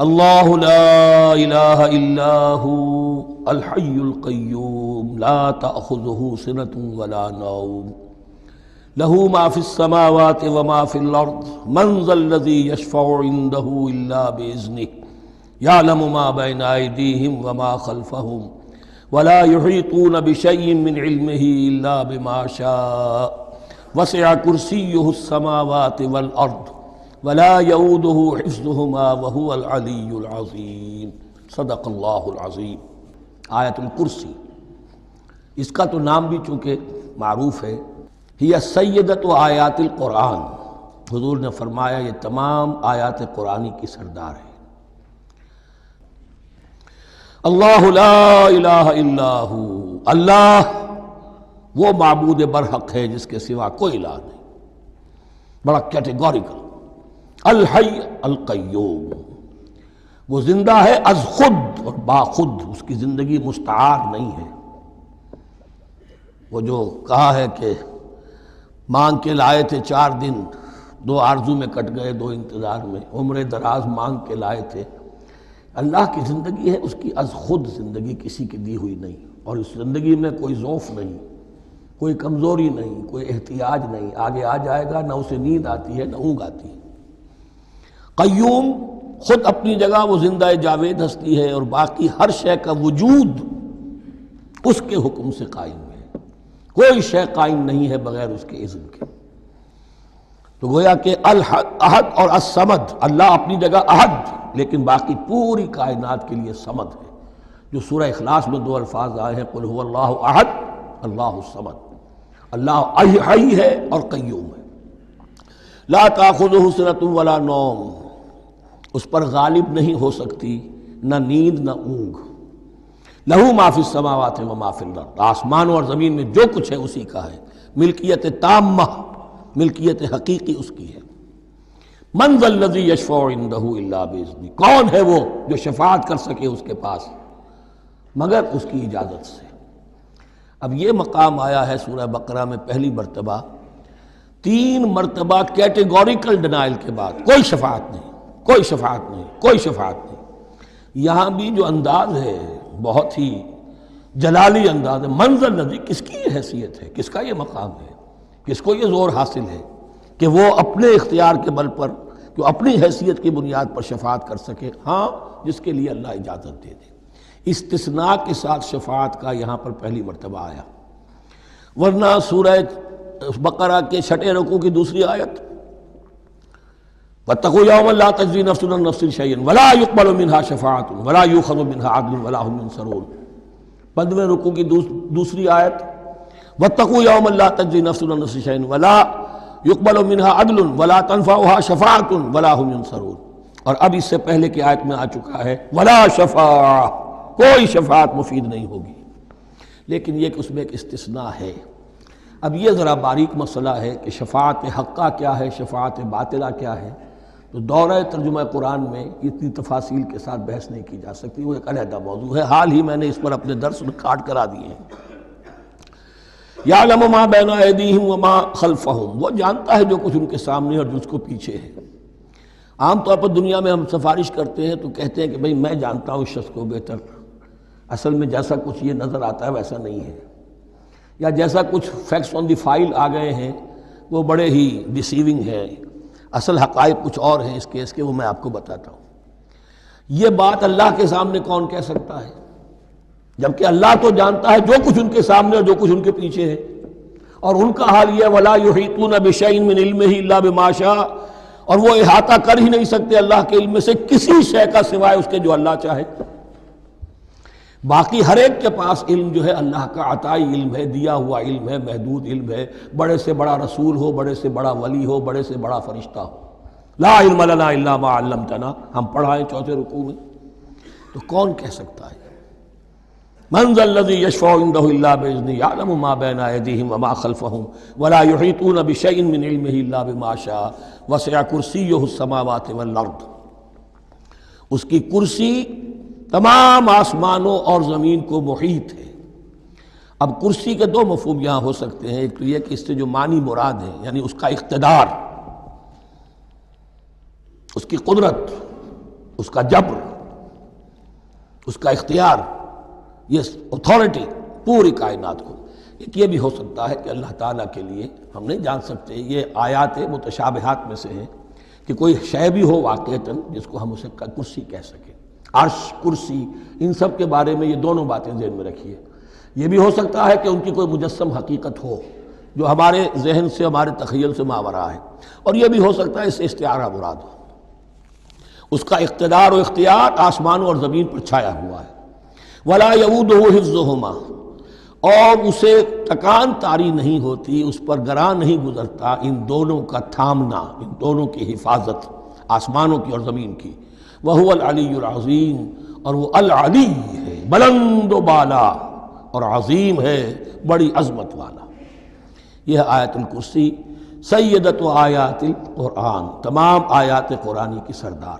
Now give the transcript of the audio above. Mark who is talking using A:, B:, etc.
A: اللہ لا الہ الا هو الحی القیوم لا تأخذہ سنۃ ولا نوم له ما في السماوات وما في الارض من ذا الذی یشفع عنده الا بإذنه يعلم ما بين أيديهم وما خلفهم ولا يحيطون بشيء من علمه الا بما شاء وسع كرسيه السماوات والارض ولا يؤوده حفظهما وهو العلی العظیم۔ صدق اللہ العظیم۔ آیت الکرسی، اس کا تو نام بھی چونکہ معروف ہے، ہی سیدۃ آیات القرآن، حضور نے فرمایا یہ تمام آیات قرآنی کی سردار ہے۔ اللہ لا الہ الا ہو، اللہ وہ معبود برحق ہے جس کے سوا کوئی الہ نہیں، بڑا کیٹیگوریکل۔ الحی القیوم، وہ زندہ ہے از خود اور با خود، اس کی زندگی مستعار نہیں ہے۔ وہ جو کہا ہے کہ مانگ کے لائے تھے 4 دن، 2 آرزو میں کٹ گئے 2 انتظار میں، عمر دراز مانگ کے لائے تھے۔ اللہ کی زندگی ہے اس کی از خود زندگی، کسی کی دی ہوئی نہیں، اور اس زندگی میں کوئی ضعف نہیں، کوئی کمزوری نہیں، کوئی احتیاج نہیں، آگے آ جائے گا، نہ اسے نیند آتی ہے نہ اونگ آتی ہے۔ قیوم، خود اپنی جگہ وہ زندہ جاوید ہستی ہے، اور باقی ہر شے کا وجود اس کے حکم سے قائم ہے، کوئی شے قائم نہیں ہے بغیر اس کے اذن کے۔ تو گویا کہ احد اور الصمد، اللہ اپنی جگہ احد، لیکن باقی پوری کائنات کے لیے صمد ہے، جو سورہ اخلاص میں 2 الفاظ آئے ہیں، قل هو اللہ احد اللہ الصمد۔ اللہ حی ہے اور قیوم ہے، لا تأخذہ سنۃ ولا نوم، اس پر غالب نہیں ہو سکتی نہ نیند نہ اونگ۔ لہ ما فی السماوات وما فی الارض، آسمانوں اور زمین میں جو کچھ ہے اسی کا ہے، ملکیت تامہ، ملکیت حقیقی اس کی ہے۔ من ذا الذی یشفع عندہ الا باذنہ، کون ہے وہ جو شفاعت کر سکے اس کے پاس مگر اس کی اجازت سے۔ اب یہ مقام آیا ہے سورہ بقرہ میں پہلی مرتبہ، 3 مرتبہ کیٹیگوریکل ڈینائل کے بعد، کوئی شفاعت نہیں، کوئی شفاعت نہیں، کوئی شفاعت نہیں۔ یہاں بھی جو انداز ہے بہت ہی جلالی انداز ہے۔ منظر الذی، کس کی یہ حیثیت ہے، کس کا یہ مقام ہے، کس کو یہ زور حاصل ہے کہ وہ اپنے اختیار کے بل پر، کہ اپنی حیثیت کی بنیاد پر شفاعت کر سکے؟ ہاں، جس کے لیے اللہ اجازت دے دے۔ استثناء کے ساتھ شفاعت کا یہاں پر پہلی مرتبہ آیا، ورنہ سورہ بقرہ کے 6 رکوع کی دوسری آیت، واتقوا یوما لا تجزی نفس عن نفس شیئا ولا يقبل منها شفاعۃ ولا یؤخذ منها عدل ولا هم ينصرون۔ 15 رکوع کی دوسری آیت، واتقوا یوما لا تجزی نفس عن نفس شیئا ولا يقبل منها عدل ولا تنفعها شفاعۃ ولا هم ينصرون۔ اور اب اس سے پہلے کی آیت میں آ چکا ہے ولا شفاعہ، کوئی شفاعت مفید نہیں ہوگی، لیکن یہ کہ اس میں ایک استثناء ہے۔ اب یہ ذرا باریک مسئلہ ہے کہ شفاعت حقہ کیا ہے، شفاعت باطلہ کیا ہے، تو دورہ ترجمہ قرآن میں اتنی تفاصیل کے ساتھ بحث نہیں کی جا سکتی، وہ ایک علیحدہ موضوع ہے۔ حال ہی میں نے اس پر اپنے درس ریکارڈ کرا دیے ہیں۔ یعلم ما بین ایدیہم وما خلفہم، وہ جانتا ہے جو کچھ ان کے سامنے اور جو اس کو پیچھے ہے۔ عام طور پر دنیا میں ہم سفارش کرتے ہیں تو کہتے ہیں کہ بھئی میں جانتا ہوں اس شخص کو بہتر، اصل میں جیسا کچھ یہ نظر آتا ہے ویسا نہیں ہے، یا جیسا کچھ فیکٹس آن دی فائل آ گئے ہیں وہ بڑے ہی ڈیسیونگ ہیں، اصل حقائق کچھ اور ہیں اس کیس کے، وہ میں آپ کو بتاتا ہوں۔ یہ بات اللہ کے سامنے کون کہہ سکتا ہے، جبکہ اللہ تو جانتا ہے جو کچھ ان کے سامنے اور جو کچھ ان کے پیچھے ہے، اور ان کا حال یہ وَلَا يُحِيطُونَ بِشَيْءٍ مِّنْ عِلْمِهِ إِلَّا بِمَا شَاءَ، اور وہ احاطہ کر ہی نہیں سکتے اللہ کے علم سے کسی شے کا سوائے اس کے جو اللہ چاہے۔ باقی ہر ایک کے پاس علم جو ہے اللہ کا عطائی علم ہے، دیا ہوا علم ہے، محدود علم ہے، بڑے سے بڑا رسول ہو، بڑے سے بڑا ولی ہو، بڑے سے بڑا فرشتہ ہو۔ لا علم لنا الا ما علمتنا، ہم پڑھائیں 4 رکوع میں، تو کون کہہ سکتا ہے؟ من ذا الذی یشفع عندہ الا باذنہ یعلم ما بین ایدیہم وما خلفہم ولا یحیطون بشیء من علمہ الا بما شاء وسع کرسیہ السماوات والارض، اس کی کرسی تمام آسمانوں اور زمین کو محیط ہے۔ اب کرسی کے 2 مفہوم یہاں ہو سکتے ہیں، ایک تو یہ کہ اس سے جو معنی مراد ہے یعنی اس کا اقتدار، اس کی قدرت، اس کا جبر، اس کا اختیار، یہ اتھارٹی پوری کائنات کو۔ ایک یہ بھی ہو سکتا ہے کہ اللہ تعالیٰ کے لیے ہم نہیں جان سکتے، یہ آیات متشابہات میں سے ہیں کہ کوئی شے بھی ہو واقعتاً جس کو ہم اسے کرسی کہہ سکیں، عرش، کرسی، ان سب کے بارے میں یہ دونوں باتیں ذہن میں رکھیے۔ یہ بھی ہو سکتا ہے کہ ان کی کوئی مجسم حقیقت ہو جو ہمارے ذہن سے، ہمارے تخیل سے ماورا ہے، اور یہ بھی ہو سکتا ہے اس سے استعارہ مراد ہو۔ اس کا اقتدار و اختیار آسمانوں اور زمین پر چھایا ہوا ہے۔ وَلَا يَئُودُهُ حِفْظُهُمَا، اور اسے تکان طاری نہیں ہوتی، اس پر گراں نہیں گزرتا ان دونوں کا تھامنا، ان دونوں کی حفاظت، آسمانوں کی اور زمین کی۔ وَهُوَ الْعَلِيُّ الْعَظِيمُ، اور وہ العلی ہے، بلند و بالا، اور عظیم ہے، بڑی عظمت والا۔ یہ آیت الکرسی سیدۃ آیات القرآن، تمام آیات قرآنی کی سردار۔